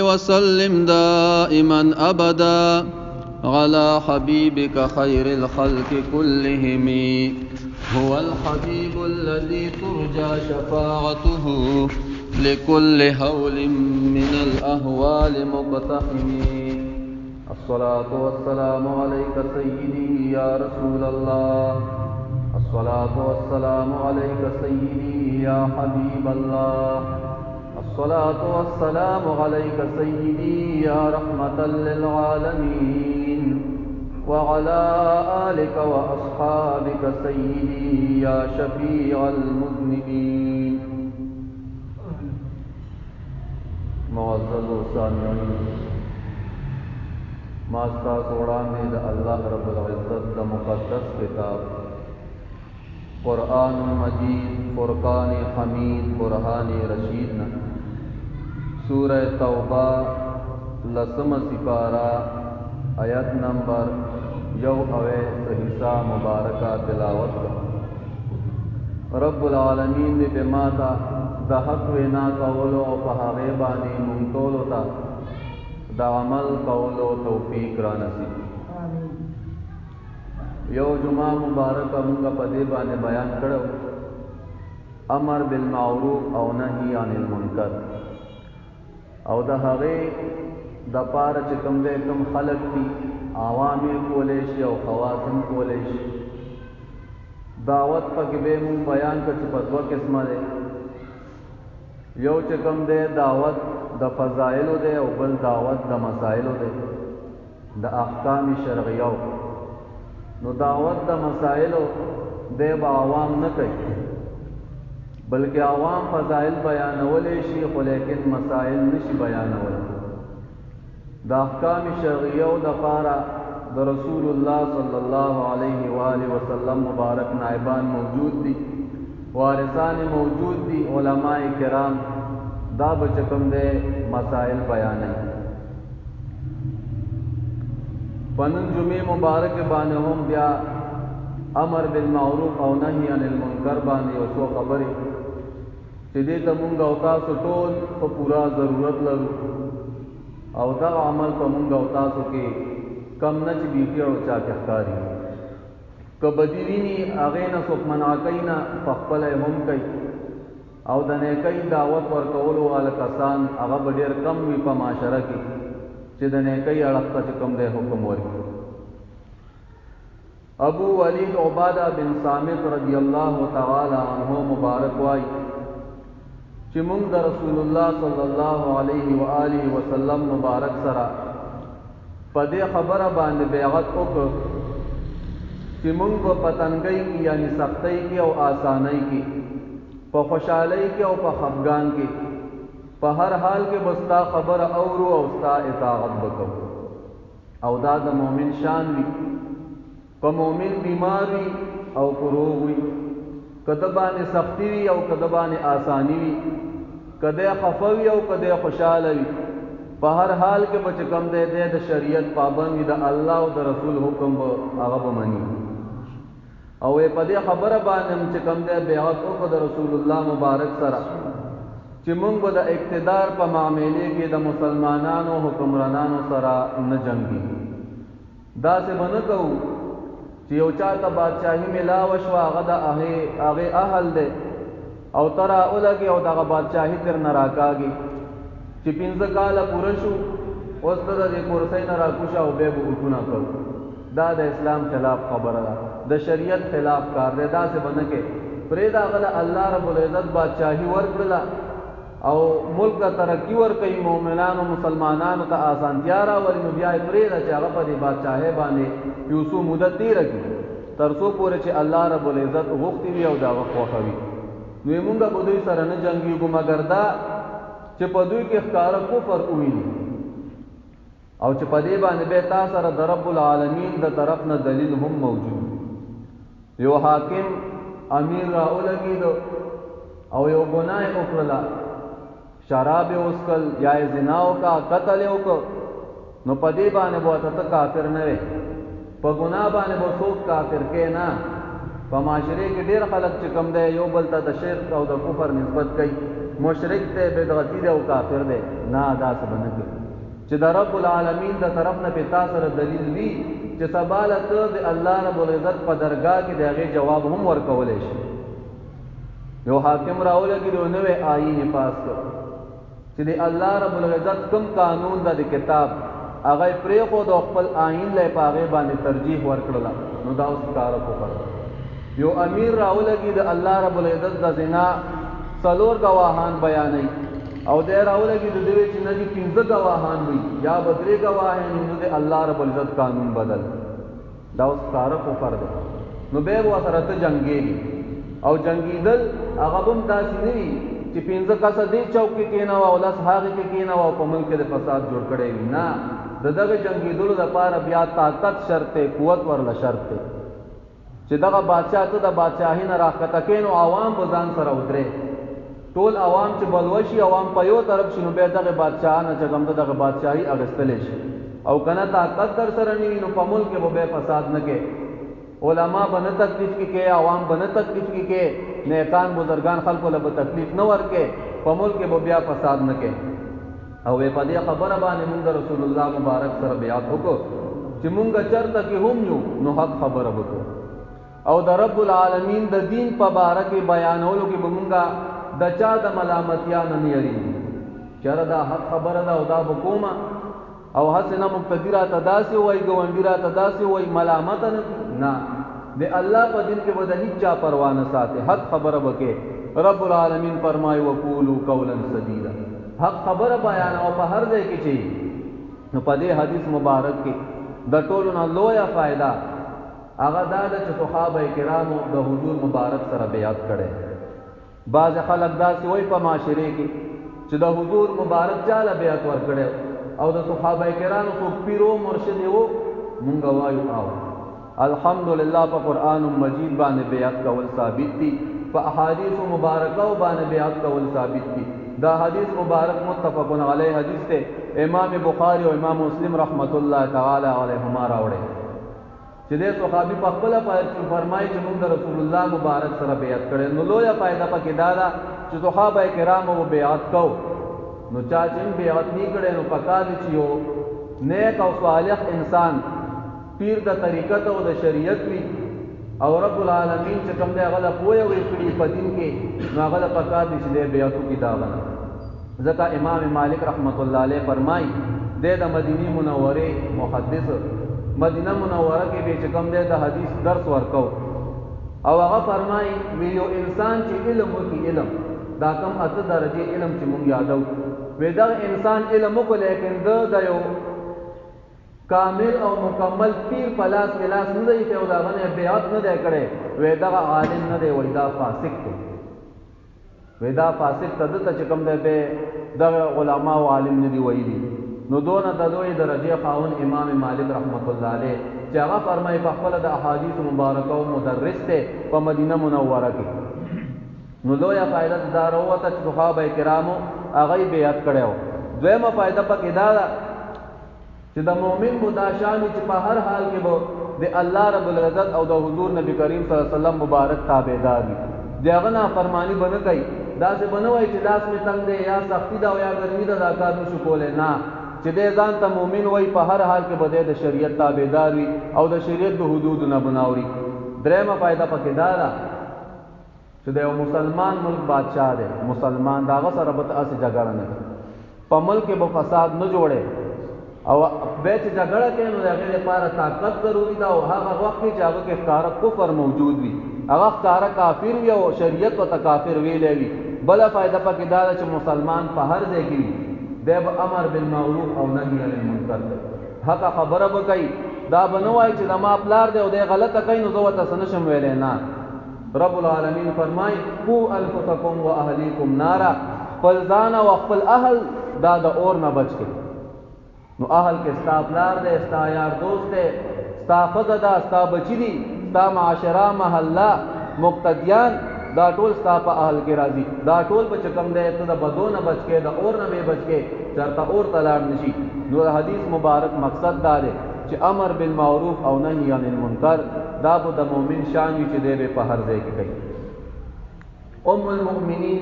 وسلم دائما أبدا على حبيبك خير الخلق كلهم. هو الحبيب الذي ترجى شفاعته لكل هول من الأهوال مقتحم. الصلاة والسلام عليك سيدي يا رسول الله. الصلاة والسلام عليك سيدي يا حبيب الله. الصلاة والسلام عليك سيدي يا رحمة للعالمين، وعلى آلك وأصحابك سيدي يا شفيع المذنبين. معزز سامعين، ما استاسو وړاندې د الله رب العزت د مقدس کتاب قرآن مجید فرقان حمید برهان رشید نا سورہ توبہ لسم سپارہ آیت نمبر 1 صحیحہ مبارکہ تلاوت کا. رب العالمین دې په ماته د حق وینا کولو او په هغې باندې مونږ ټولو ته د عمل کولو توفیق را نصیب. یو جمعه مبارکه مونږ په دې باندې بیان کړو امر بالمعروف او نهی عن المنکر، او د هغې د پاره چې کوم دی کوم خلق دي عوام یې کولی شي او خواص هم کولی شي. دعوت پکې به مونږ بیان کړ چې په دوه قسمه دی. یو چې کوم دی دعوت د فضایلو دی او بل دعوت د مسایلو دی، د احکام شرعیو. نو دعوت د مسائلو دی به عوام نه کوي، بلکې عوام فضائل بیانولی شي خو لیکن مسائل نشي بیانولی. د احکام شرعیو دپاره د رسول الله صلی الله علیه و آله وسلم مبارک نائبان موجود دي، وارثان موجود دي، علماء کرام دا به چې کوم دی مسائل بیانوي. پنن جمعې مبارک باندې هم بیا امر بالمعروف او نهی عن المنکر باندې یو څو خبرې چې دې ته مونږ او تاسو ټول په پورا ضرورت لرو، او دا عمل په مونږ او تاسو کې کم نه چې بیخي او چا کې ښکاري. که بدي ویني هغې نه څوک منع کوي نه، پخپله یې هم کوي. او د نیکۍ دعوت ورکولو والا کسان هغه به ډېر کم وي په معاشره کې چې د نیکۍ اړخ ته چې کوم دی حکم ورکړي. ابو ولید عبادہ بن صامت رضی اللہ تعالی عنہ مبارک وائی چې مونږ د رسول الله صلی الله علیه و آله وسلم مبارک سره په دې خبره باندې بیعت وکړ چې مونږ په پتنګۍ کې یعنی سختۍ کې او آسانۍ کې، په خوشحالۍ کې او په خفګان کې، په هر حال کې به ستا خبره اورو او ستا اطاعت وکړو. او دا د مؤمن شان وي. که مؤمن بیمار وي او که روغ وي، که د باندې سختی وي او که د باندې آسانی وي، که دی خفه وي او که دی خوشحاله وي، په هر حال کې به چې کوم دی د شریعت پابند وي، د الله او د رسول حکم به هغه به مني. او په دې خبره باندې چې کوم دی بیعت وکړو د رسول الله مبارک سره چې مونږ به د اقتدار په معاملې کې د مسلمانانو حکمرانانو سره نه جنګي. داسې به نه کوو چې یو چا ته بادشاهي میلاوه شوه، هغه د هغې اهل دی او ته راولګې او دغه بادشاهي تر نه راکاږي چې 15 کاله پوره شو، اوس ته د دې کرسۍ نه راکوشه او بیا به اټونه کوو. دا د اسلام خلاف خبره ده، د شریعت خلاف کار دی. داسې به نه کې پرېږده هغه له الله رب العزت بادشاهي ورکړله او ملک ته ترقي ورکوي، مؤمنانو مسلمانانو ته آسانتیا راولي، نو بیا یې پرېږده چې هغه په دې بادشاهۍ باندې یو څو مدت تېره کړي تر څو پورې چې الله رب العزت غوښتي وي او د هغه خوښه وي. نو یې مونږ به دوی سره نه جنګېږو مګر دا چې په دوی کې ښکاره کفر وویني او چې په دې باندې بیا تا سره د رب العالمین د طرف نه دلیل هم موجود. یو حاکم امیر راولګېدو او یو ګناه یې وکړله، شراب یې وڅښل یا یې زنا وکړه، قتل یې وکړ، نو په دې باندې به ورته ته کافر نه وې. په ګناه باندې به څوک کافر کې نه. په معاشرې کې ډېر خلک چې کوم دی یو بل ته د شرک او د کفر نسبت کوي مشرک ته بدعتي دی او کافر دی، نه دا څه به نه کوي چې د رب العالمین د طرف نه په تا سره دلیل وي چې سبا له ته د الله رب العزت په درګاه کې د هغې جواب هم ورکولی شي. یو حاکم راولګي یو نوی آیین یې پاس کړ چې د الله رب العزت کوم قانون د کتاب هغه یې پرېښود او خپل آیین له یې په هغې باندې ترجیح ورکړله، نو دا اوس کاره کفر دی. یو امیر راولګي د الله رب العزت د زنا 4 ګواهان بیانوي او دی راولګي د دوی چې نه دي 15 ګواهان وي یا به 3 ګواهان وي، نو د الله رب العزت قانون بدل، دا اوس کاره کفر دی. نو بیا به ورسره ته جنګېږي او جنګېدل هغه به هم داسې نه وي چې 15 کسه دې چوک کې کېنوه او 10 هغې کې کېنوه او په ملک کې د فساد جوړ کړی وي. نه، د دغه جنګېدلو دپاره بیا طاقت شرط دی، قوت ورله شرط دی چې دغه بادشاه ته د بادشاهي نه راښکته کړې نو عوام به ځان سره ودرې، ټول عوام چې بلوه شي، عوام په یو طرف شي، نو بیا دغه بادشاهانه چې کوم دغه بادشاهي اخیستلی شي. او که نه طاقت در سره نه وي نو په ملک کې به بیا فساد نه کوي، علما به نه تکلیف کې کوي، عوام به نه تکلیف کې کوي، نیکان بزرگان خلکو له به تکلیف نه ورکوي، په ملک کې به بیا فساد نه کوي. او په دې خبره باندې موږ د رسول الله مبارک سره بیعت وکړو چې موږ چرته کې هم یو نو حق خبره وکړو او د رب العالمین د دین په باره کې بیانولو کې به موږ د چا د ملامتیا نه یریږو، چېرې دا حق خبره ده او دا به کومه او هسې نه مقتدي راته داسې ووایي، ګاونډي راته داسې ووایي، ملامته نه، د الله په دین کې به د هېڅ چا پروا نه ساتي، حق خبره به کې. رب العالمین فرمایي وقولوا قولا سدیدا، حق خبره بیان او په هر ځای کې چې نو په دې حدیث مبارک کې د ټولو نه لویه فایده هغه دا ده چې صحابه کرامو د حضور مبارک سره بیعت کړی. بعض خلک داسې وایي په معاشرې کې چې د حضور مبارک چاله بیعت ورکړی او د صحابه کرامو څوک پیر و مرشد و، مونږ وایو او الحمدلله په قرآن مجید باندې بیعت کول ثابت دي، په احادیث مبارکه باندې بیعت کول ثابت دي. دا حدیث مبارک متفق علیه حدیث ته امام بخاری او امام مسلم رحمت الله تعالی علیهما راوړي چې د صحابي په خپل فرمایي چې موږ د رسول الله مبارک سره بیعت کړي. نو لویه فائدہ پکې دا ده چې صحابه کرامو بیعت کو، نو چا چې بیعت نه کړي نو پکار دي چې یو نیک او صالح انسان پیر د طریقت او د شریعت وي او رب العالمین چې کوم دی هغه له پوهه وي کړي په دین کې، نو هغه له پکار دي چې د بیعتو کې دا غنه. ځکه امام مالک رحمت الله علیه فرمایي د مدینه منوره محدث مدینه منوره کې به چې کوم دی د حدیث درس ورکو او هغه فرمایي ویلو انسان چې علم وکي، علم دا کوم اته درجه علم چې مونږ یادو وې دا انسان علم وکړي لیکن د یو کامل او مکمل پیر پلاس کلاس نه دی ته دا غنه بیعت نه دی کړي، وې دا عالم نه دی، وې دا فاسق دی، وې دا فاسق ته چې کوم دی به د علما او عالم نه دی وایي. نو دونه د لوی درجه خاون امام مالک رحمت الله علیه چې هغه فرمایي په خپل د احادیث مبارکه او مدرس ته په مدینه منوره کې. نو لویه فائدہ دا وروته چې صحابه کرامو هغه بیعت کړو. دویمه فائدہ پکې دا ده چې د مؤمن مداشان چې په هر حال کې به د الله رب العزت او د حضور نبی کریم صلی الله علیه وسلم مبارک تابعدار وي، دغه نه فرمانی بنه کوي، دا څه بنوي چې لاس می تنگ دی یا سختی دا یا ګرمي دا کار نشو کولای، نه چې د ځان ته مؤمن وای په هر حال کې به د شریعت تابعدار وي او د شریعت د حدود نه بناوري. درېمه فائدہ پکې دا ده چې د یو مسلمان ملک بادشاہ دی، مسلمان داغه سره به تاسو جګړه نه په ملک کې به فساد نه جوړي او به چې جګړه کوي نو هغه لپاره طاقت ضروري ده او هغه وخت چې هغه کې ښکار کفر موجود وي، هغه ښکار کافر وي او شریعت او کافر ویلې وي. بل فائدہ پکې دا ده چې مسلمان په هر ځای کې دی به امر بالمعروف او نهی عن المنکر دی، حق خبره به کوي، دا به نه وایي چې د ما پلار دی او دی غلطه کوي نو زه ورته څه نشم ویلی، نه. رب العالمین فرمایي قو انفسکم و اهلیکم نارا، خپل ځان او خپل اهل دا د اور نه بچ کړي. نو اهل کې ستا پلار دی، ستا یار دوست دی، ستا ښځه ده، ستا بچي دي، ستا معاشره محله مقتدیان، دا ټول ستا په اهل کې راځي، دا ټول به چې کوم دی ته د بدو نه بچ کې، د اور نه به بچ کې، چېرته اور ته لاړ نشي. نو د حدیث مبارک مقصد دا دی چې امر بالمعروف او نهی عن المنکر دا به د مؤمن شان وي چې دی به په هر ځای کې کوي. ام المؤمنین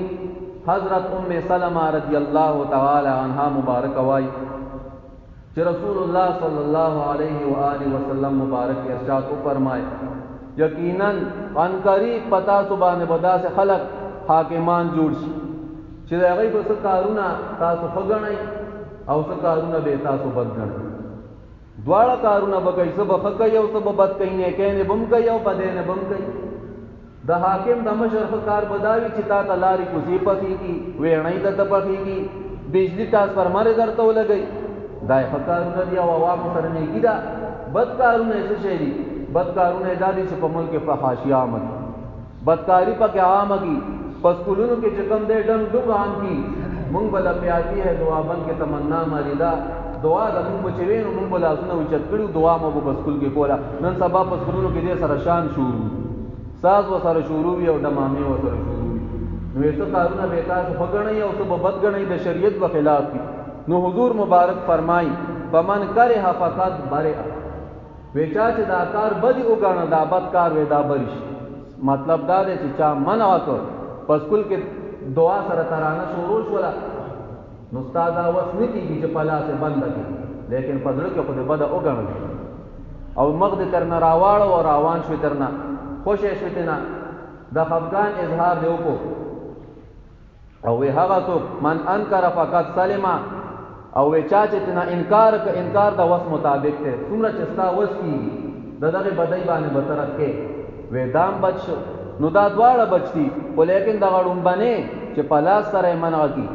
حضرت ام سلمہ رضی اللہ تعالی عنہا مبارک وائی کہ رسول اللہ صلی اللہ علیہ وآلہ وسلم مبارک ارشاد کو فرمائے یقیناً ان قریب پتا سبحانه بدا سے خلق حاکمان جوړ شي چې هغه په څه کارونه تاسو فغنئ او څه کارونه به تاسو بد ګڼئ دواړه کارونه به کوي څه به ښه کوي او څه به بد کوي نیکۍ نه به هم کوي او بدۍ نه به هم کوي د حاکم د مشر ښه کار به دا وي چې تا ته لارې کوڅې پخېږي ویڼۍ درته پخېږي بجلي ټرانسفرمر یې درته ولګوي دا یې ښه کارونه دي او عوامو سره نیکي ده بد کارونه یې څه شی دي بد کارونه یې دا دي چې په ملک کې فحاشي عامه کي بدکاري پکې عامه کي په سکولونو کې چې کوم دی ډنګ ډوب عام کي مونږ به لپیاتي ہے دعا بن کې تمنا مریدا دعا د مونږ به چې وي نو مونږ به لاسونه اوچت کړي دعا مو به په سکول کې کوله نن سبا په سکولونو کې دې سره شان شروع ساز و سره شروع وي او ډمامې و سره شروع وي نو یې څه کارونه به تاسو ښه ګڼئ او څه به بد ګڼئ د شریعت په خلاف دي نو حضور مبارک فرمایي فمن کرہ فقط برئ ویچا چې دا کار بدی وګڼه دا بد کار وې دا بری شي مطلب دا دی چې چا منع وکړ په سکول کې دعا سره ترانه شروع شوله نو ستا دا وس نه کېږي چې په لاسې بنده کړي لیکن په زړه کې خو دې بده وګڼل او مخ دې ترنه راواړو او روان شوې ترنه خوشې شوې ترنه د خفګان اظهار دې وکړو او وی هغه څوک من انکر فقط سلمه او وی چا چې ترنه انکار د وس مطابق دی څومره چې ستا وس کېږي د دغې بدۍ باندې به ته رد کې وی دام بچ شو نو دا دواړه بچ دي خو لیکن دغه ړومبنې چې په لاس سره یې منع کړي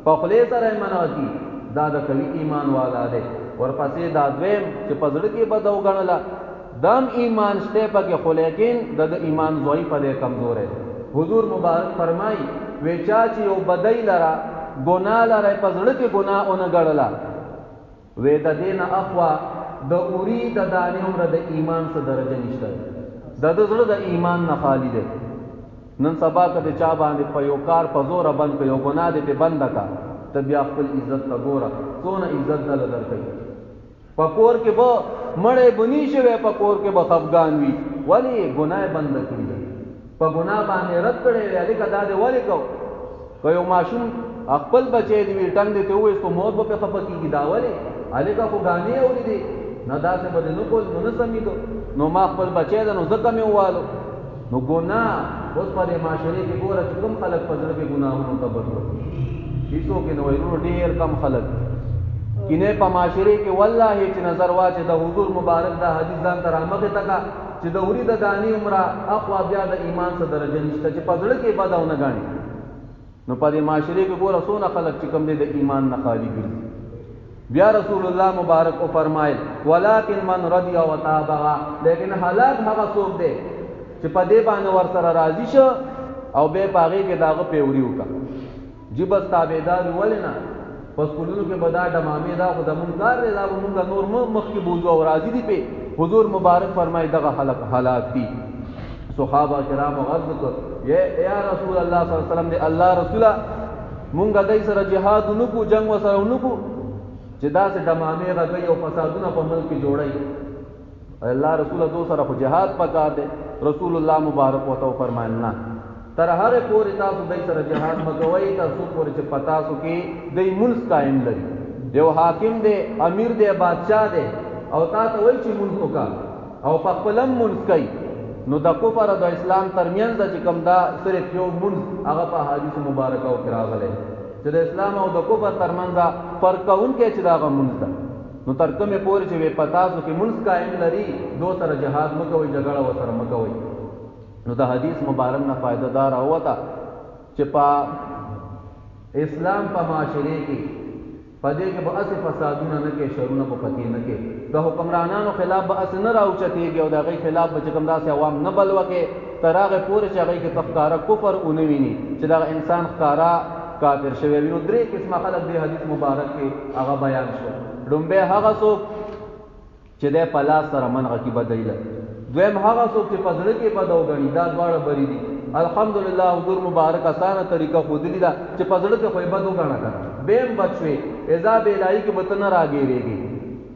په خولې سره یې منع کړي دا د قوي ایمان والا دی ورپسې دا دویم چې په زړه کې بده وګڼله دم ایمان شته پکې خو لیکن د ایمان ضعیف دی کمزور دی حضور مبارک فرمایي وی چا چې یو بدۍ لره ګناه لره په زړه کې ګناه ونه ګڼله وی د دې نه اخوا د اوري د دانې عمره د ایمان څه درجه نشته د زړه د ایمان نه خالی دی نن سبا که د چا باندې په یو کار په زوره بند کړي یو ګناه دې پې بنده کا ته بیا خپل عزت ته ګوره څونه عزت دله درکوي په کور کې به مړی بني شوی په کور کې به خفګان وي ولې ګناه یې بنده کړي ده په ګناه باندې رد کړی دی هلکه دا دې ولې کو که یو ماشوم خپل بچی دې وي ټنګ دې ته ووایست په مور به پې خفه کېږي دا ولې هلکه خو ګانې اورېدې نه داسې به دې نه کول نو نه سمېدو نو ما خپل بچی ده نو ځکه مې ووالو نو ګناه اوس په دې معاشرې کې ګوره چې کوم خلک په زړه کې ګناهونو ته بد وکړي هېڅوک یې نه وایي وروڼو ډېر کم خلک کینې په معاشرې کې والله چې نظر واچې د حضور مبارک دا حدیث ځان ته رامخې ته کا چې د وري د دانې عمره اخوا بیا د ایمان څه درجه نشته چې په زړه کې بده ونه ګڼي نو په دې معاشرې کې ګوره څونه خلک چې کوم دی د ایمان نه خالي ګرځي بیا رسول الله مبارک کو فرمایل ولکن من رضی و تابع لیکن هلاک هغه څوک دی چې په دې باندې ور سره راضي شو او به پاغي کې داغه پیوري وکا جی بس تابعدار ولې نه پس کولونو کې بدا ډمامې دا خو د منکر دی دا مونږ نور مخ کې بوزو او راضي دي په حضور مبارک فرمای دغه هلاک دي صحابه کرام غرض کو یا رسول الله صلی الله علیه وسلم دی الله رسوله مونږ دای سره jihad نکو جنگ وسره نکو چې دا سه ډمامې راغی او فسادونه په ملک کې جوړای الله رسول دو سره خو jihad پکار دی رسول الله مبارک وته فرماینا تر هر پورې تاسو دای سره jihad مګوي تاسو پورې چې پتا سو کې دای منځ قائم لري یو حاکم دی امیر دی بادشاہ دی او تاسو وایي چې منځ وکا او په خپلم منځ کوي نو د کفر او د اسلام ترمنځ چې کوم دا صرف یو منځ هغه په حدیث مبارکه او راغلی چې د اسلام او د کفر ترمنځ فرق کوونکی چې دا منځ ده نو تر کومه پورې چې پتا سو کې منځ قائم لري دو سره jihad مګوي جګړه وسره مګوي نو د حدیث مبارک نه فائدہ دار اوتا چې په اسلام په معاشره کې پدې کې به اسې فسادونه نه کې شرونه په پتی نه کې د حکمرانانو خلاف به اس نه راوچتېږي او د هغې خلاف به چې کوم داسې عوام نه بلوکې تر هغې پورې چې هغې کې ښکاره کفر ونه ویني چې دغه انسان ښکاره کافر شوی وي نو درې قسمه خلک دې حدیث مبارک کې هغه بیان شو لومبی هغه څوک چې دی په لاس سره منغه کې بدۍ لري دویم هغه څوک چې په زړه کې بده وګڼي دا دواړه بری دي الحمدلله حضور مبارک اسانه طریقه ښودلې ده چې په زړه کې خو یې بد وګڼه که بیم بد شوې عذاب الهي کې به ته نه راګېرېږي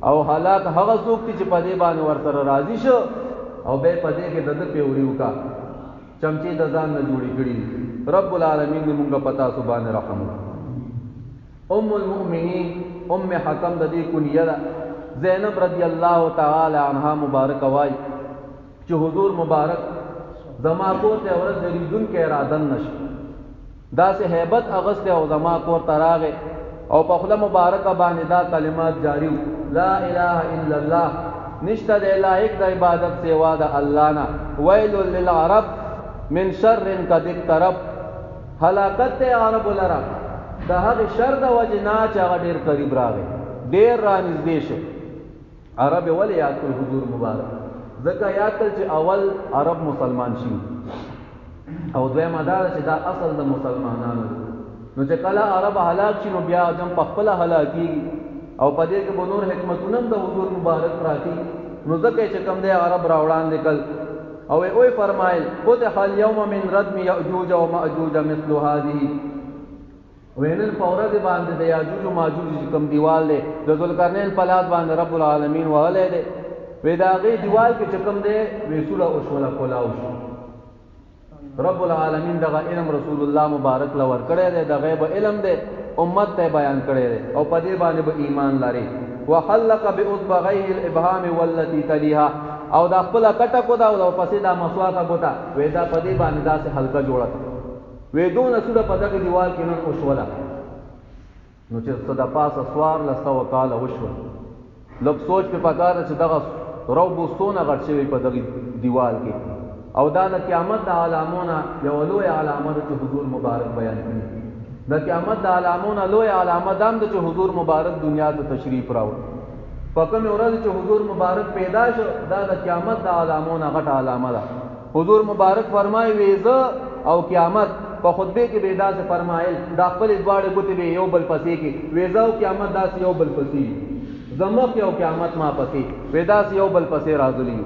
او حالات هغه څوک دي چې په دې باندې ورسره راضي شو او بیا په دې کې د ده پیوري وکړه چمچې د ځان نه جوړې کړي رب العالمین دې مونږ پتا سبحان رحم. ام المؤمنین ام حکم د دې کنیه ده زینب رضی الله تعالی عنها مبارک وای چې حضور مبارک زما کور ته ورځ ریدون کې اراده نشي دا سه hebat اغست او زما کور تراغه او په خپل مبارک باندې دا کلمات جاری لا اله الا الله نشته د لایق د عبادت سوا د الله نه ویل للعرب من شر قد اقترب هلاکت عرب لرا د هغه شر د وجنا چې هغه ډیر قریب راغی ډیر رانږدې شو. عرب ول یاد کړ حضور مبارک ځکه یاد کړ چې اول عرب مسلمان شي او دویم دا چې دا اصل د مسلمانانو نو چې کله عرب هلاک شي نو بیا جم په خپل هلاکیږي او په دې کې به نور حکمتونه د حضور مبارک راځي نو ځکه چې کوم دی عرب راوړان دکل او وی فرمایل فتح اليوم من ردم یاجوج و ماجوج مثل هذه وینن فورد باندې د یاجوج و ماجوج کوم دیوال دی د ذوالقرنین په لاس باندې رب العالمین وهله دی وی دا غي دیوال کې چکم دی ویسوله او شولا کولاو شو رب العالمین دغه علم رسول الله مبارک لور کړی دی د غیب علم دی امت ته بیان کړی دی او په دې باندې به ایمان لري. وحلق باصبعيه الابهام والتي تليها او دا خپل کټه کو دا او پسې دا مسواکه کوتا وې دا په دې باندې دا سه حلقه جوړه وې دون سوده په دغه دیوال کې نن اوشولا نو چې صدا پاسه سوار لسته وکاله وشو لږ سوچ په پکار چې دغه روبوستونه غټ شوی په دغه دیوال کې او دا د قیامت د علامونه یو لوی علامه چې حضور مبارک بیان کړي د قیامت د علامونه لوی علامه دام د چې حضور مبارک دنیا ته تشریف راوړ پکم ورځ چې حضور مبارک پیدا شو دا د قیامت د علامونه غټ علامه ده. حضور مبارک فرمایي ویزه او قیامت په خطبه کې بیدا سے فرمایل دا خپل دواړه ګوتې به یو بل پسې کې ویزه او قیامت داس یو بل پسې زموږ یو قیامت ما پسې ویدا سے یو بل پسې راغلی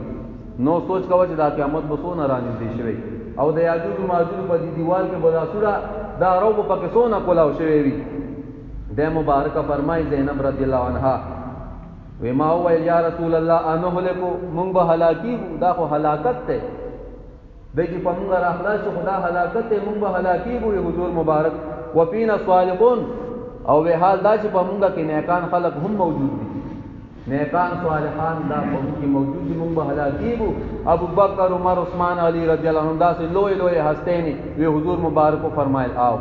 نو سوچ کوه چې دا قیامت به سونه رانږدې شوی او د یاجوج و ماجوج په دې دیوال کې بودا سورا دا روب پکې سونه کولاو شوی وي. د مبارک فرمایي زینب رضی الله عنها وی ما هو یا رسول الله انه هلکو مونږ به هلاکی دا خو هلاکت ته د چې په مونږ راخلا چې خدا هلاکت ته مونږ به هلاکی وي حضور مبارک وفینا صالحون او به حال دا چې په مونږ کې نیکان خلق هم موجود دي نیکان صالحان دا په مونږ کې موجود دي مونږ به هلاکی وو. ابو بکر عمر عثمان علی رضی الله عنهم دا سه لوی لوی هستینی وی حضور مبارک فرمایل آو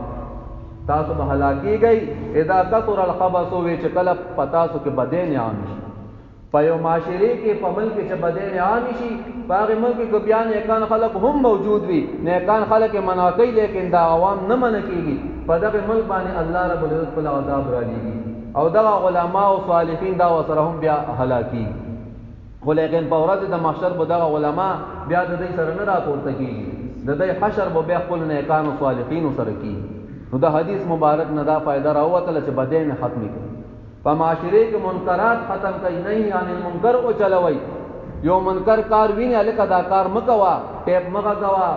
تاسو به هلاکی گئی اذا کثر الخبث وی چې کله پتا سو کې بدین عام شي په یو معاشره کې په ملک کې چې بدین عام شي په هغه ملک کې بیان نیکان خلق هم موجود وي نیکان خلق مناقي لیکن دا عوام نه منکیږي په دغه ملک باندې الله رب العزت په عذاب را لېږي او دغه علما او صالحین دا وسره هم بیا هلاکی خو لیکن په ورځ د محشر به دغه علما بیا د دې سره نه راپورته کیږي د دې حشر به بیا خپل نیکان او صالحین سره کیږي. نو د حدیث مبارک نه دا فائدہ راوته چې بدین ختمي کړي په معاشره کې منکرات ختم کړي نه یعنی منکر او چلوي یو منکر کار ویني الکه دا کار مکوا ټیپ مکوا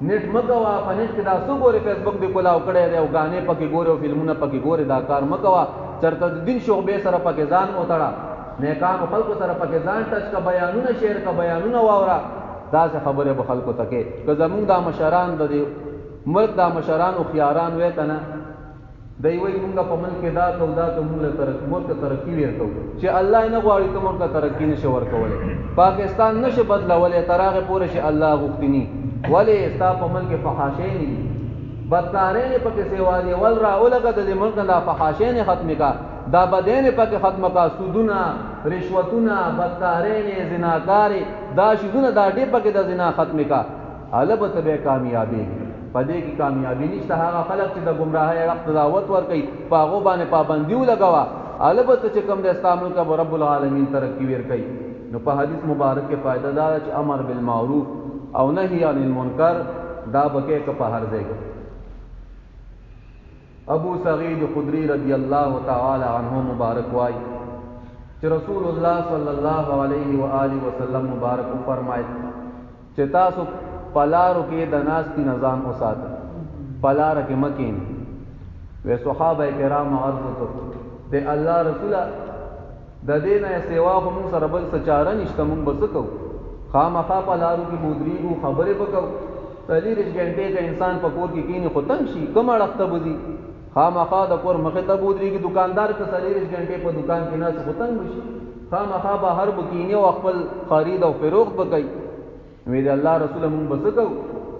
نیټ مکوا په نیټ کې دا څو ګوري فیسبوک دی کولاو کړي دی او غانې پکې ګوري او فلمونه پکې ګوري دا کار مکوا چرته د دین شعبې سره پکې ځان اوتړه نیکان خلکو سره پکې ځان ټچ کا بیانونه شعر کا بیانونه واورا دا څه خبره به خلکو تکي که زمونږ د مشران د ملک دا مشران او خياران وې کنه دای وی مونږه په ملک کې دا کو دا کومه ملک ترقی ورکو چې الله نه غواړي ته ملک ترقی نشي ورکولې پاکستان نشه بدلولې تراغه پوره شي الله غوښتنی ولی ستا په ملک فحاشین بدکارین پکې سیوالي ول را اولګه د ملک دا فحاشین ختم کا دا بدین پکې ختم کا سودونه رشوتونه بدکارین زناکاری دا شذونه دا ډې پکې د زنا ختم کا البته به کامیابی پدې کې کامیابی نشته هغه خلک چې د گمراهۍ وخت دعوت ور کوي پاغو باندې پابندیو لګوا البته چې کوم د استعمال کا رب العالمین ترقی ور کوي. نو په حدیث مبارک کې فائدہ دا چې امر بالمعروف او نهی عن المنکر دا بکې که په هر ځای کې. ابو سعید خدری رضی الله تعالی عنہ مبارک وای چې رسول الله صلی الله علیه و آله وسلم مبارک فرمایي چې تاسو پلارو کې د ناس کی نظام اوساته پلار کې مکین و صحابه کرام عرض ته الله رسول د دې نه سیوا هم سره بل سچاره نشته مونږ بس کو خامخا پلارو کې مودریګو خبره وکاو 30 غنټې که انسان په کور کې کینی خو تنګ شي، کوم اړخ ته بځي؟ خامخا د کور مخې ته بودرېږي. دکاندار که 30 غنټې په دکان کې ناست خو تنګ شي، خامخا بهر به کینی او خپل خرید او فروخت به کوي. وی د الله رسول مونږ به څه کوو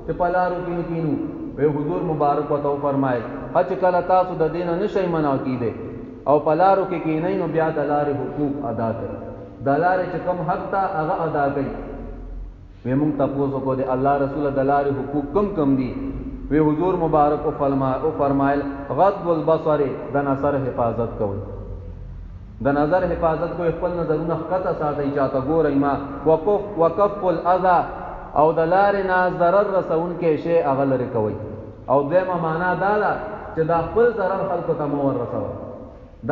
چې په لارو کې کینو؟ وی حضور مبارک ورته وفرمایل چې کله تاسو د دین نه شئ منع کیده او په لارو کې کینئ نو بیا د لارې حقوق ادا کړئ، د لارې چې کوم حق ته هغه ادا کړئ. وی مونږ تاسو کو د الله رسول د لارې حقوق کم دي؟ وی حضور مبارک او فرمایل غض البصر، د نظر حفاظت کوئ، د نظر حفاظت کوئ، خپل نظرونه ښکته ساتئ چاته ګورئ ما. وکف الاذى، او د لارې نه ضرر رسونکې شی هغه لرې کوئ. او دویمه معنا دا ده چې دا خپل ضرر خلکو ته مه ور رسوئ.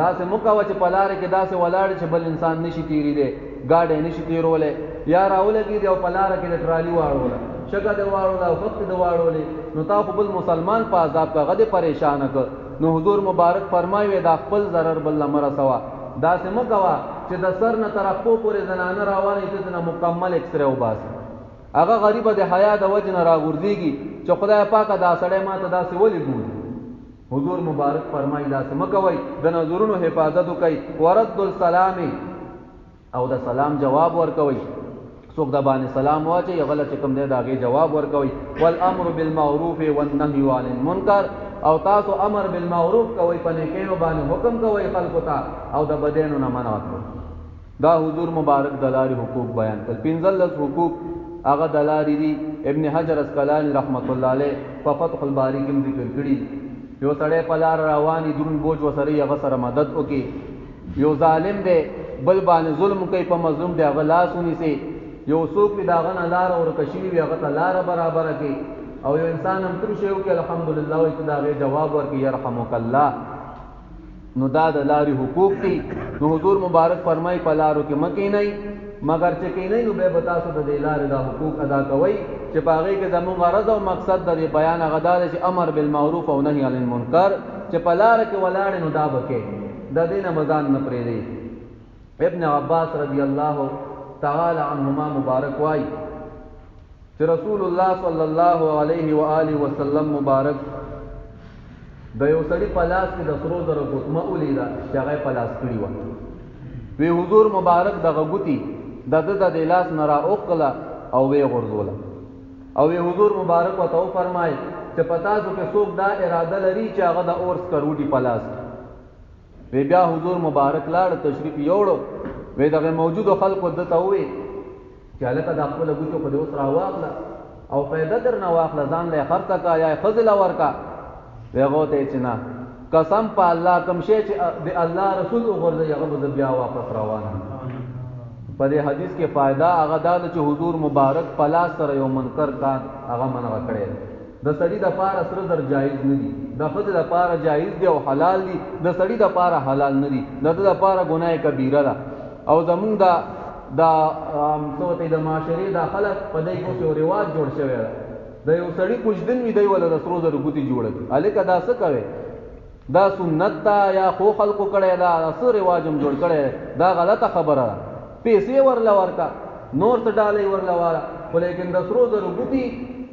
داسې مه کوه چې په لارې کې داسې ولاړې چې بل انسان نشي تېرېدی، ګاډی نشي تېرولی، یا راولګېدې او په لاره کې د ټرالي واړوله، شګه دې واړوله او خښتې دې واړولې، نو تا خو بل مسلمان په عذاب کې هغه دې پریشانه کړ. نو حضور مبارک فرمایي دا خپل ضرر بل نه مه رسوه. داسې مه کوه چې د سر نه تر پښو پورې زنانه راوانې ته نه مکمل اکسرې وباسي. هغه غریبه د حیا د وجې نه راغورځېږي چې خدای پاکه دا سړی ما ته داسې ولې ګوري. حضور مبارک فرمایي داسې مه کوئ، د نظرونو حفاظت وکئ. ورد السلام، او د سلام جواب ورکوئ. څوک د باندې سلام واچي غلط چې کوم دی د هغې جواب ورکوئ. والامر بالمعروف والنهي عن المنکر، او تاسو امر بالمعروف کوئ، په نیکیو باندې حکم کوئ خلکو ته، او د بدینو نه منع کوئ. دا حضور مبارک د لارې حقوق بیان کړل. 15 حقوق هغه د لارې دي. ابن حجر اسقلانی رحمت الله علیه په فتح الباری کې ذکر کړي. یو سړی په لار رواني دروند بوج وسره هغه سره مدد وکړي. یو ظالم دی بل باندې ظلم کوي، په مظلوم دی هغه لاس ونیسي. یو څوک دی داغه نه لار ورکه شوي وي هغه ته لاره برابره کړي. او یو انسان هم تر شی وکړي الحمدلله وایي چې د هغې جواب ورکړي یرحمک الله. نو دا د لارې حقوق دي. نو حضور مبارک فرمایي په لارو کې مه کینئ، مگر چې کینئ نو بیا به تاسو د دې لارې دا حقوق ادا کوئ چې په هغې کې زموږ غرض او مقصد د دې بیان هغه دا دی چې امر بالمعروف او نهي عن المنکر، چې په لاره کې ولاړې نو دا به کې د دې نه به ځان نه پرېږدئ. ابن عباس رضی الله تعالی عنهما مبارک وایي چې رسول الله صلی الله علیه و آله وسلم مبارک د یو سړي په لاس کې د سرو زرو ګوتمه ولیده چې هغه یې په لاس کړې وه. وی حضور مبارک دغه ګوتې د ده د دې لاس نه راوکړله او ویې غورځوله. او وی حضور مبارک ورته وفرمایل چې په تاسو کې څوک دا اراده لري چې هغه د اور سکروټي په لاس کړي. وی بیا حضور مبارک لاړ تشریف یوړو. وی دغه موجودو خلکو ده ته وویل چې هلکه دا خپله ګوتې خو دې اوس راواخله او فایده در نه واخله، ځان له یې خرڅه کړه یا یې ښځې له ورکړه. وی هغه ورته یې چې نه، قسم په الله کوم شی چې د الله رسول وغورځوي هغه به زه بیا واپس روان یم. په دې حدیث کې فایده هغه دا ده چې حضور مبارک په لاس سره یو منکر کار هغه منع کړی دی. د سړي دپاره سره زر جایز نه دي، د ښځې دپاره جایز دي او حلال دي، د سړي دپاره حلال نه دي، د ده دپاره ګناه کبیره ده. او زمونږ دا څه ته د معاشرې دا خلک په دې کې یو رواج جوړ شوی ده، د یو سړي کوژدن وي دی ولا د سرو زرو ګوتې جوړه کړي. هلکه دا څه کوې؟ دا سنت ده یا خو خلکو کړی ده، څه رواج هم جوړ کړی دا غلطه خبره ده. پیسې ورله ورکه، نور څه ډالۍ ورله واره، خو لیکن د سرو زرو ګوتې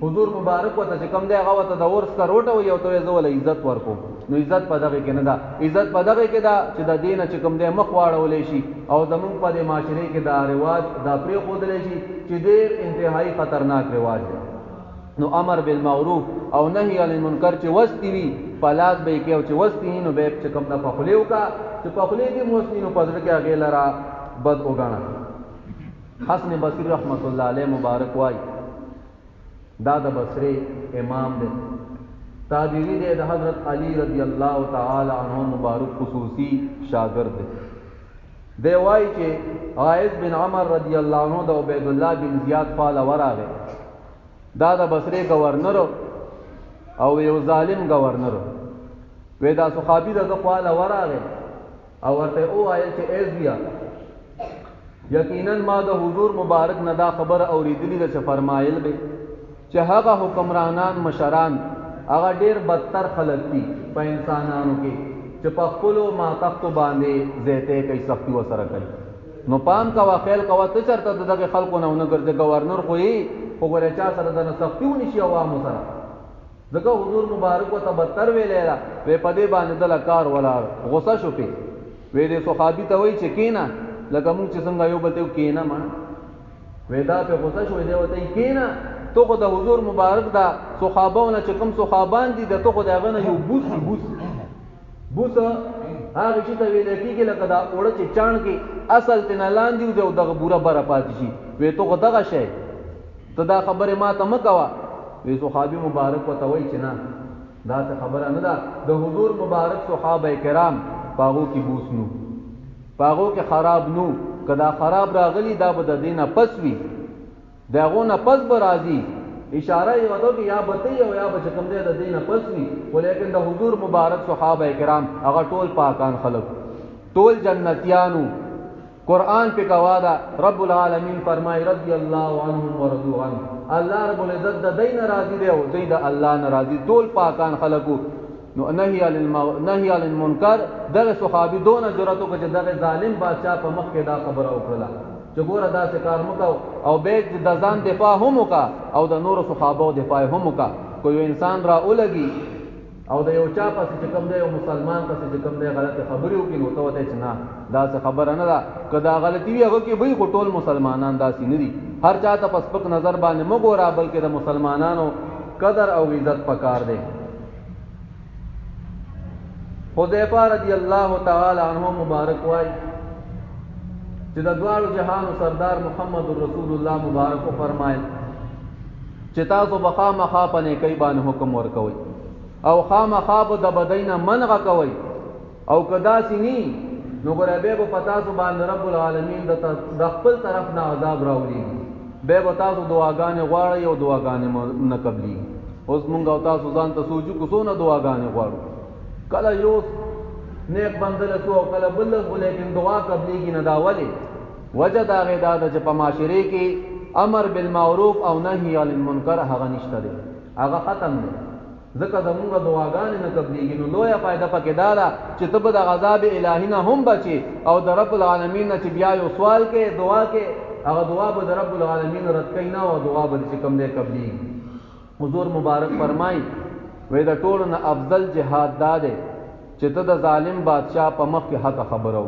حضور مبارک ورته چې کوم دی هغه ورته د اور سکروټه وي او ته یې زه ول عزت ورکوم. نو عزت په دغې کې نه ده، عزت په دغې کې ده چې د دې نه چې کوم دی مخ واړولی شي او زمونږ په دې معاشرې کې دا رواج دا پرېښودلی شي چې ډېر انتهایي خطرناک رواج دی. نو امر بالمعروف او نهي عن المنکر چې وستې وي په لاس به یې کې، او چې وستې وي نو به یې چې کوم ده په خولې وکړه، چې په خولې دې م وستې نو په زړه کې هغې لره بد وګڼه. حسن بصري رحمت الله علیه مبارک وایي دا د بصرې امام دی، تابعی دی، د حضرت علی رضی الله تعالی عنہ مبارک خصوصی شاگرد دی. دی وایي چې عائض بن عمر رضی الله عنہ د عبید الله بن زیاد خواله ورغی. دا د بصرې گورنر او یو ظالم گورنر وی دا صحابي د خواله ورغی او ورته وویل چې ای زویه یقینا ما د حضور مبارک نه دا خبر اوریدلی ده چې فرمایل به چې هغه حکمرانان مشران هغه ډیر بدتر خلک دي په انسانانو کې چې په خپلو ماتحتو باندې زیاتې کوي، سختي ورسره کوي. نو پام کوه، خیال کوه ته چېرته د دغې خلکو نه ونه ګرځې. ګورنر خو یې خو ګوره چا سره دنه سختي ونشي عوامو سره ځکه حضور مبارک ورته بدتر ویلی ده وی په دې باندې دله کار ولاړ غصه شو پې وی دې صحابي ته وایي چې کېنه لکه مونږ چې څنګه یو بل ته کېنه ما وی دا پې غصه شو دی ورته کېنه تو خو د حضور مبارک دا صحابهونه چې کوم صحابان دي د تو خو د هغه نه یو بوس هغه شي ته ویل کېږي لکه دا اوړه چې چاڼ کې اصل تنه لاندې وځي او دغه بوره بره پاتې شي وی تو خو دغه شی ته دا خبرې ما ته مه کوه وی صحابي مبارک ورته وایي چې نه داسې خبره نه ده د حضور مبارک صحابه کرام په هغو کې بوس نو په هغو کې خراب نو که دا خراب راغلی دا به د دې نه پس وي د هغو نه پس به راځي اشاره یې وکړه چې یا بتې او یا به چې کوم دی د دې نه پس وي خو لیکن د حضور مبارک صحابه کرام هغه ټول پاکان خلق ټول جنتیانو قرآن پہ گواہ دا رب العالمین فرمائی رضی اللہ عنہم ورضوا عنہ اللہ رب العزت دا دی ناراضی دے او دی دا اللہ ناراضی دول پاکان خلقو نهی علی المنکر دغه صحابی دون جرأتو کہ دغه ظالم بادشاہ په مخ کې دا خبره وکړه چې ګوره دا کار مکو او به د ځان دفاع هم وکا او د نور صحابو دفاع هم وکا کوئی انسان را ولګي او د یو چا پسې چې کوم دی یو مسلمان پسې چې کوم دی غلطه خبرې وکړي نو ته وته چې نه دا څه خبره نه ده که دا غلطي وي هغه کې به خو ټول مسلمانان داسې نه دي هر چا ته په سپک نظر باندې مه ګوره بلکې د مسلمانانو قدر او عزت پکار دی حذیفه رضی الله تعالی عنہ مبارک وای چې د دوالو جهانو سردار محمد رسول الله مبارک فرمایل چې تاسو بخامخا په نیکۍ باندې حکم ورکوئ او خامخا به د بدینه منغه کوي او کدا سینی نو ګره به په تاسو باندې رب العالمین د خپل طرف نه عذاب راوړي به تاسو دعاګانې غواړئ او دعاګانې نه قبلي اوس مونږ او تاسو ځان ته سوچو کو څونه دعاګانې غواړو کله یو نیک بندل سو کله بل لیکن دعا قبليږي نه دا ولي وجه دا غدا د په معاشره کې امر بالمعروف او نهي عن المنکر هغه نشته دی هغه ختم دی ځکه زمونږ دعاګانې نه قبليږي نو لویه فائدہ پکې دا ده چې ته به د غضب الهي نه هم بچي او د رب العالمین نه چې بیا یو سوال کې دعا کې هغه دعا به د رب العالمین رد کوي نه او دعا به چې کوم دی قبليږي حضور مبارک فرمای وې د ټولو نه افضل جهاد دا دی چې ته د ظالم بادشاہ په مخ کې حق خبرو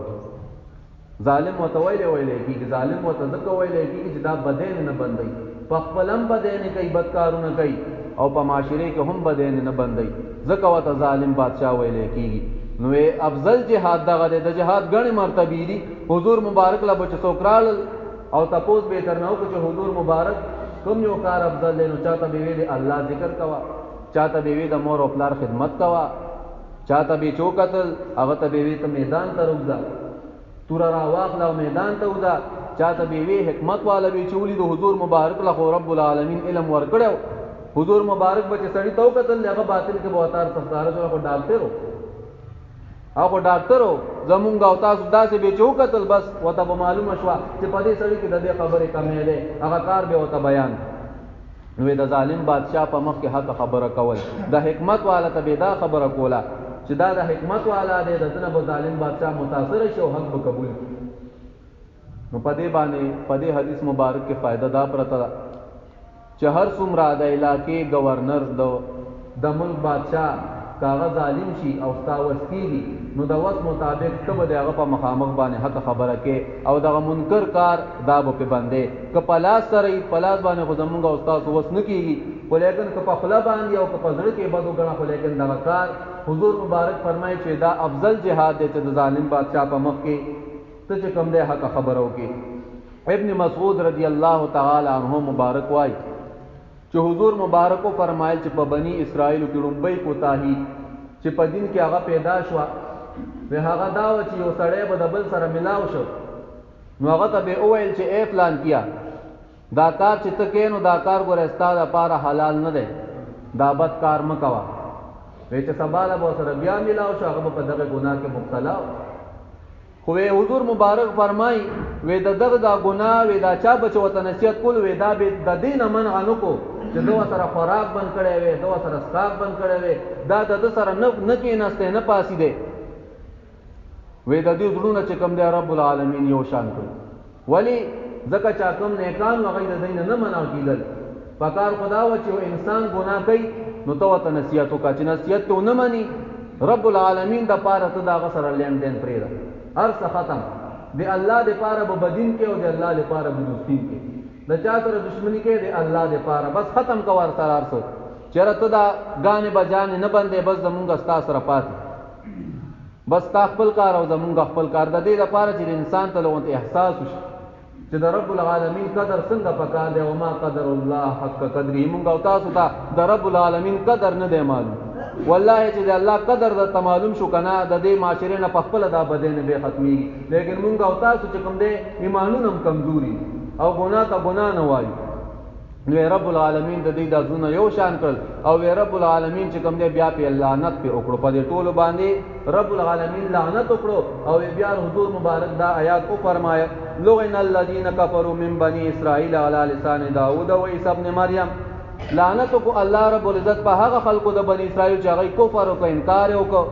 ظالم وتویلې ویلې کیږي ظالم وتذکر ویلې کیږي چې دا بدین نه بندي په خپلم بدین کوي بدکارونه کوي او په معاشره کې هم بدین نه بندي ځکه وته ظالم بادشاہ ویلې کیږي نو افضل جهاد دغه د جهاد غني مرتبه دي حضور مبارک لا بچ سوکرال او تپوس به تر نو چې حضور مبارک کوم یو کار افضل دی نو چاته به وی الله ذکر کوا چاته به وی د مور او پلار خدمت کوا چاته به چوکتل هغه ته به وی ته میدان ته روزا تور را واخلا میدان ته ودا چاته به وی حکمت والا به چولی د حضور مبارک له رب العالمین علم ور کړو حضور مبارک بچ سړی تو قتل هغه باطل کې بوتار تفکر جو کو ډاکټرو هغه ډاکټرو زمونږ او تاسو داسې به چوکتل بس وته به معلومه شو چې په دې سړی کې د دې خبرې کمې ده هغه کار به وته بیان نو د ظالم بادشاہ په مخ کې حق خبره کول د حکمت والا ته به دا خبره کوله چې دا د حکمت والا دی د دنه ظالم بادشاہ متاثر شي او حق به قبول نو په دې باندې په دې حدیث مبارک کې فائدہ دا پرته چې هر څومره د علاقې گورنر د ملک بادشاہ کاغه ظالم شي او استاوس کیږي نو د وس مطابق ته به هغه په مخامخ باندې حق خبره کې او دغه منکر کار دا به په باندې ک پلاس سره پلاس باندې خو زمونږ استاد وس نه کیږي خو لیکن ک په خلا باندې او په ځړ کې بدو غنا خو لیکن دغه کار حضور مبارک فرمایي چې دا افضل جهاد دی چې د ظالم بادشاہ په مخ کې ته چې کوم دی حق خبرو کې ابن مسعود رضی الله تعالی عنہ مبارک وای چې حضور مبارک فرمایل چې په بنی اسرائیل کې لومبۍ کوتاهی چې په دین کې هغه پیدا شو به هغه دا و چې یو سړی به د بل سره ملاو شو نو هغه ته به اویل چې ای پلان کیا دا کار چې ته کینو دا کار ګوره استاد لپاره حلال نه دی دا بد کار مکوا وې چې سباله به سره بیا ملاو شو هغه په دغه ګناه کې مبتلا خو حضور مبارک فرمای وې دغه دا ګناه وې دا چا بچو ته نصیحت کول وې دا به د دین منع نه کو چې دوه سره خوراک بند کړي وي دوه سره سکاک بند کړي وي دا د سره نه کېناسته نه پاسې دی وې د دې زړونه چې کوم دی رب العالمین یو شان کړ ولی ځکه چې کوم نیکان هغه د دین نه منع کیدل پکار خدا و چې انسان ګناه کوي نو ته ورته نصیحت وکړه چې نصیحت ته ونه مني رب العالمین د پاره ته د هغه سره لین دین پرېږده هر څه ختم د الله د پاره به بدین کې او د الله د پاره به دوستین کې د چا سره دشمنی کې د الله د پاره بس ختم کا ور سره هر څه چېرې ته دا ګانې بجانې نه بندې بس زمونږ ستا سره پاتې بس تا خپل کار او زمونږ خپل کار د دې لپاره چې انسان ته لغونت احساس وشي چې د رب العالمین قدر څنګه پکار دی او ما قدر الله حق قدره مونږ او تاسو ته د رب العالمین قدر نه دی معلوم والله چې د الله قدر د معلوم شو کنه د دې معاشره نه پخپل دا بدن به ختمي لیکن مونږ او تاسو چې کوم دی ایمانونه هم کمزوري او ګناه ته ګناه نه وایو نو رب العالمین د دې د ځونه یو شان کړ او رب العالمین چې کوم دی بیا په لعنت په وکړو په دې ټولو باندې رب العالمین لعنت وکړو او بیا حضور مبارک دا آیات کو فرمایا لعن الذين كفروا من بني اسرائيل على لسان داوود و عيسى ابن مريم لعنت کو الله رب العزت په هغه خلقو د بني اسرائیل چې هغه کفر او انکار وکړو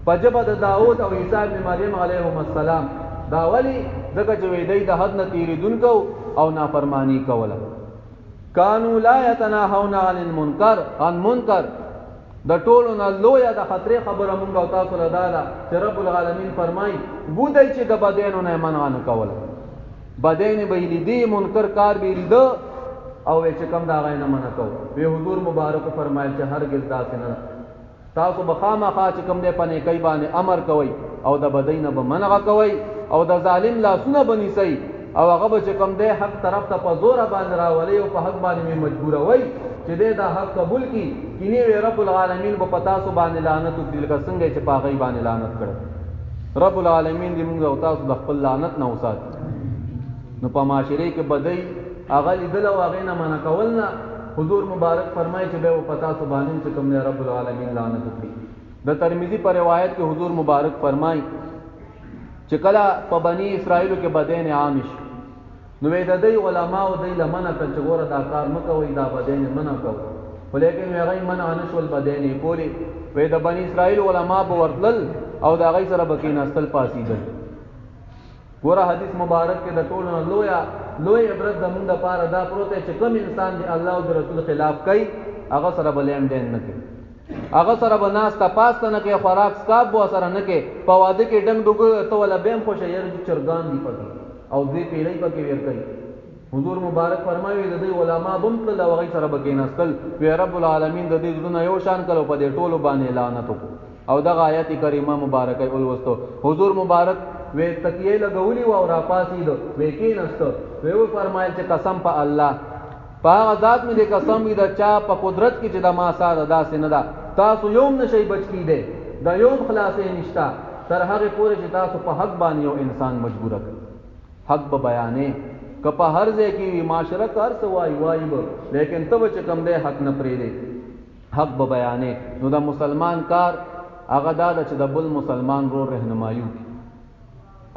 په جبه د داوود او عیسی ابن مریم علیهم السلام دا ولی دغه چې وی د حد نه تیریدونکو او نافرمانی کوله کانوا لا يتناهون عن المنکر د ټولو نه لویه د خطرې خبره مونږ او تاسو له داله چې رب العالمین فرمایي بودی چې د بدینو نه منع نه کوله بدین به لیدي منکر کار به لیده او چې کم دا غي نه منع کو به حضور مبارک فرمایل چې هرگز داسې نه تاسو بخامخا چې کم دې پنه کوي باندې امر کوي او د بدین به منع کوي او د ظالم لاسونه بنيسي او هغه چې کم دې حق طرف ته په زور باندې راولي او په حق باندې مجبور وي چې دې دا حق قبول کی کینی رب العالمین په پتا سو باندې لعنت دل کا څنګه چې پاغي باندې لعنت کړ رب العالمین دې موږ او تاسو د خپل لعنت نه وسات نو په معاشره کې بدای هغه لیدل او هغه نه منع کولنا حضور مبارک فرمایي چې به پتا سو باندې چې کوم نه رب العالمین لعنت کړی د ترمذی پر روایت کې حضور مبارک فرمایي چې کله په بنی اسرائیل کې بدین عامش نو د دې علماء او د لمنه چې ګوره دا کار مکوئ دا بدین منع کوي ولیکن هغه منع نشول بدین کولی وې د بنی اسرائیل علماء به ورتل او دا غي سره بکین استل پاسیدل ګوره حدیث مبارک کې د ټولو لوی عبرت د موږ لپاره دا پروت چې کوم انسان دی الله او رسول خلاف کوي هغه سره بلین دین نه کوي هغه سره بناس تاسو نه کې خوراک سکاب بو سره نه کې په واده کې ډنګ دغه ته ولا بهم خوشه یې چرګان دی پکې او دې پیړۍ پکې ور کوي حضور مبارک فرمایي د دې علما بم تل او غي سره بکیناستل وی رب العالمین د دې ځونه یو شان کړو په دې ټولو باندې لعنت وکړو او دغه آیت کریمه مبارکه ولوستو حضور مبارک وی تکیه لګولی او را پاسید وی کیناستو وی فرمایل چې قسم په الله په ذات مې دې قسم دې چا په قدرت کې چې د ما سره داسې نه ده تاسو یوم نشي بچ کیده دا یوم خلاصې نشتا تر هغه پورې چې تاسو په حق باندې یو انسان مجبور کړئ حق به بیانې کپا هر ځای کې معاشره کار سوای وایب لیکن تب چې کم دې حق نه پرې دې حق به بیانې نو د مسلمان کار هغه دا چې د بل مسلمان رو رهنمایو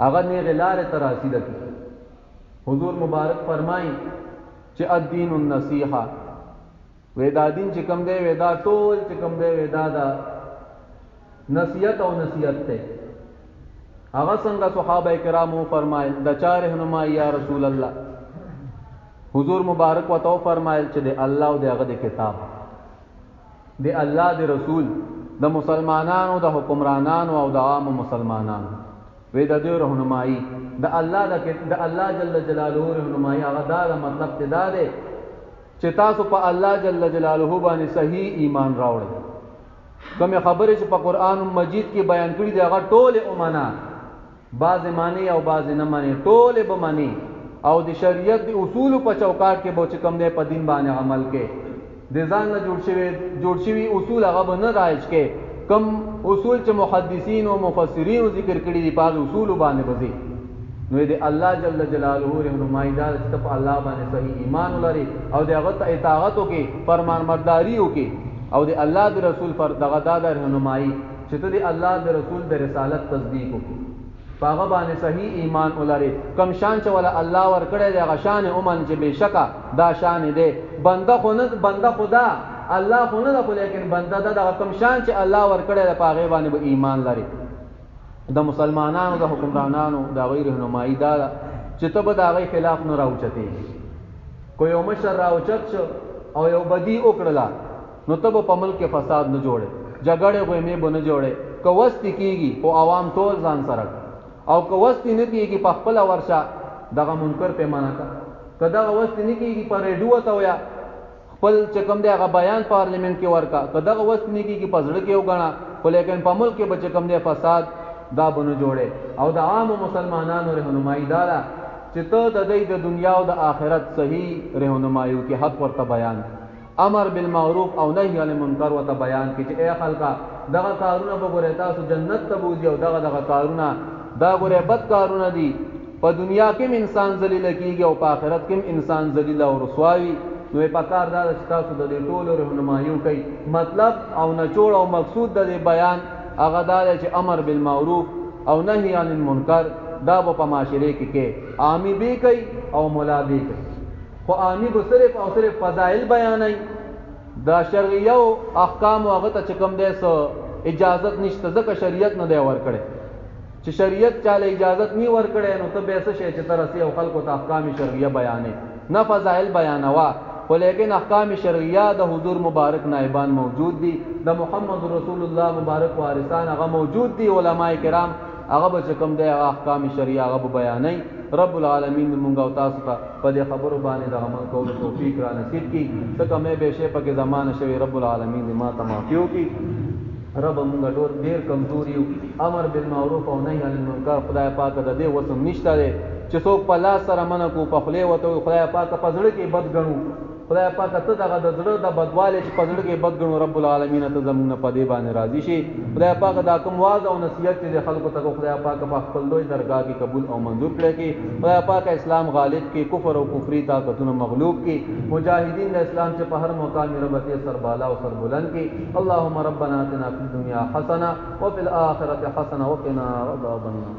هغه نه غلار تر رسیدت حضور مبارک فرمایي چې الدین النصیحه ودا دین چې کم دې ودا ټول چې کم دې ودا دا نصیحت او نصیحت ته هغه څنګه صحابه کرامو فرمایل د چا رهنمای یا رسول الله حضور مبارک وتو فرمایل چې د الله او دغه د کتاب د الله د رسول د مسلمانانو د حکمرانانو او د عام مسلمانانو وې د دې رهنمای د الله جل جلاله رهنمای هغه دا مطلب ته دا دی چې تاسو په الله جل جلاله باندې صحیح ایمان راوړئ کوم خبره چې په قران مجید کې بیان کړي دی هغه ټول امانه بعض معنی او بعض نه معنی ټول به معنی او د شریعت د اصول په چوکاټ کې به کم دی په دین باندې عمل کې د ځان نه جوړ شوی اصول هغه به نه رایج کې کم اصول چې محدثین او مفسرین ذکر کړي دي په اصول باندې بزي نو د الله جل جلاله رهنمای دا چې په الله باندې صحیح ایمان ولري او دغه اطاعت وکي فرمانبرداري وکي او د الله د رسول پر دغه د رهنمای چې ته د الله د رسول د رسالت تصدیق وکي پاغه باندې صحیح ایمان ولري کم شان چې ولا الله ور کړی دی هغه شان اومن چې بشکا دا شان دی بنده خدا الله خو نه ده لیکن بنده دا کم شان چې الله ور کړی دی پاغه باندې به ایمان لري د مسلمانانو د حکمرانانو د غیر رهنمایي دا چې ته به د هغه خلاف نه راوچتې کو یو مشر راوچت شو او یو بدی وکړه نو ته په ملک کې فساد نه جوړې، جګړې غوېمې به نه جوړې. که وستی کېږي خو عوام ټول ځان سره او که وستی نه کېږي په خپله ورشه دغه منکر پیمانه کا. که دغه وستی نه کېږي په ریډیو ته ویا خپل چې کوم دی هغه بیان پارلیمنت کې ورکا. که دغه وستی نه کېږي په زړه کې وګڼه، خو لیکن په ملک کې به چې کوم دی فساد دا به نه جوړې. او د عامو مسلمانانو رهنمایي دا ده چې ته د دوی د دنیا او د آخرت صحیح رهنمایي وکړي، حق ورته بیان، امر بالمعروف او نهی عن المنکر ورته بیان کړي چې ای خلکا دغه کارونه به ګورئ تاسو جنت ته بوځي او دغه کارونه دا ګورئ بد کارونه دي. په دنیا کې انسان ذلیل کېږي او په آخرت کې انسان ذلیل او رسواوي. نو په کار دا چې تاسو د دې ټولو رهنمایي کوي. مطلب او نچوړ او مقصود د دې بیان هغه دا دی چې امر بالمعروف او نهی عن المنکر دا به په معاشره کې عامي به کوي او مولا به کوي. خو عامي به صرف او صرف فضایل بیانوي، دا شرعیه او احکام هغه ته چې کوم دی اجازت نشته، ځکه شریعت نه دی ورکړی. چې شریعت چاله اجازت نی ورکړی نو ته به څه شي چې ترسي او خلکو ته احکام شرعیه بیانې، نه فضایل بیانوا. خو لیکن احکام شرعیه د حضور مبارک نائبان موجود دي، د محمد رسول الله مبارک وارثان هغه موجود دي، علماء کرام هغه به کوم دی احکام شرعیه هغه بیانوي. رب العالمین مونږ او تاسو ته په دې خبرو باندې د عمل کولو توفیق را نصیب کړي. څه کمې بېشې پکې زمانه شوی رب العالمین دې ما ته معافي وکړي. رب مونږ ډېر کمزور یو، امر بالمعروف او نهی عن المنکر خدای پاک د دې وسم نشته دی چې څوک په لاس سره منع کو په خولې وته خدای پاک په زړه کې بد ګڼو. خدای پاک ته دغه د زړه د بدواله چې په زړه کې بد ګڼو رب العالمین ته زمونږ په دې باندې راضي شي. خدای پاک دا کوم واعظ او نصیحت چې خلکو ته خدای پاک په خپل لوی درگاه کې قبول او منظور کړي کې. خدای پاک اسلام غالب کې، کفر او کفري طاقتونه مغلوب کې، مجاهدین د اسلام چې په هر مقام ربته سربالا او سربلند کې. اللهم ربنا آتنا فی الدنیا حسنه وفي الاخره حسنه وقنا عذاب النار.